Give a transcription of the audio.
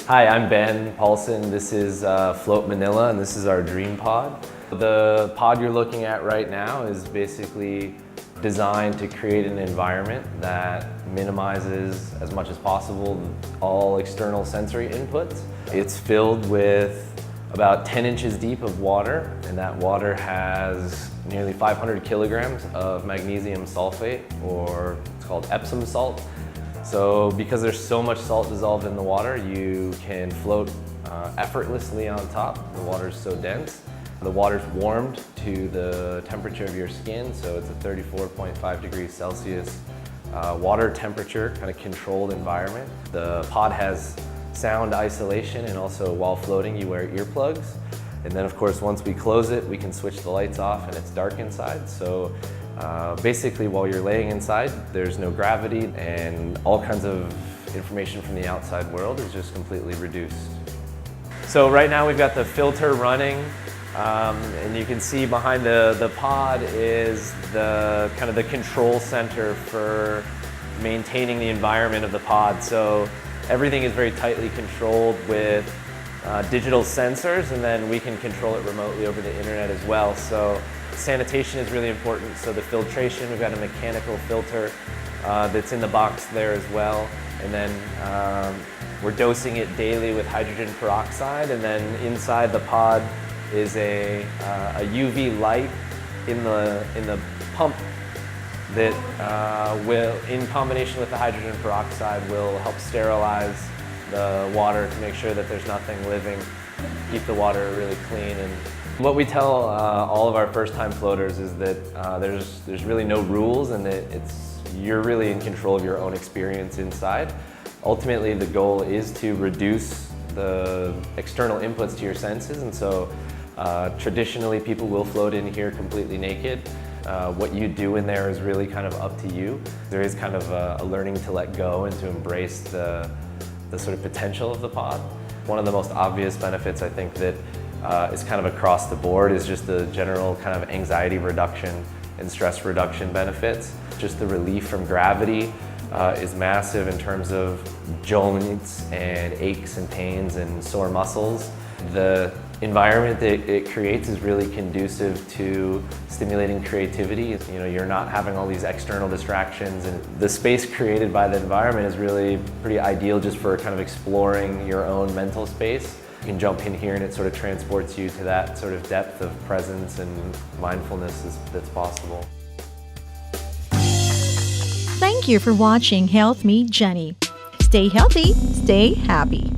Hi, I'm Ben Paulson. This is Float Manila, and this is our dream pod. The pod you're looking at right now is basically designed to create an environment that minimizes as much as possible all external sensory inputs. It's filled with about 10 inches deep of water, and that water has nearly 500 kilograms of magnesium sulfate, or it's called epsom salt. So because there's so much salt dissolved in the water, you can float effortlessly on top. The water's so dense. The water's warmed to the temperature of your skin, so it's a 34.5 degrees Celsius water temperature, kind of controlled environment. The pod has sound isolation, and also while floating you wear earplugs. And then of course once we close it, we can switch the lights off and it's dark inside. So basically while you're laying inside, there's no gravity, and all kinds of information from the outside world is just completely reduced. So right now we've got the filter running, and you can see behind the pod is the kind of the control center for maintaining the environment of the pod. So everything is very tightly controlled with digital sensors, and then we can control it remotely over the internet as well. So sanitation is really important. So the filtration, we've got a mechanical filter that's in the box there as well. And then we're dosing it daily with hydrogen peroxide. And then inside the pod is a UV light in the pump that will, in combination with the hydrogen peroxide, will help sterilize the water to make sure that there's nothing living, keep the water really clean. And what we tell all of our first-time floaters is that there's really no rules, and that you're really in control of your own experience inside. Ultimately, the goal is to reduce the external inputs to your senses, and so traditionally people will float in here completely naked. What you do in there is really kind of up to you. There is kind of a learning to let go and to embrace the sort of potential of the pod. One of the most obvious benefits, I think, that is kind of across the board is just the general kind of anxiety reduction and stress reduction benefits. Just the relief from gravity is massive in terms of joints and aches and pains and sore muscles. The environment that it creates is really conducive to stimulating creativity. You know, you're not having all these external distractions, and the space created by the environment is really pretty ideal just for kind of exploring your own mental space. You can jump in here and it sort of transports you to that sort of depth of presence and mindfulness that's possible. Thank you for watching HealthMe Jenny. Stay healthy, stay happy.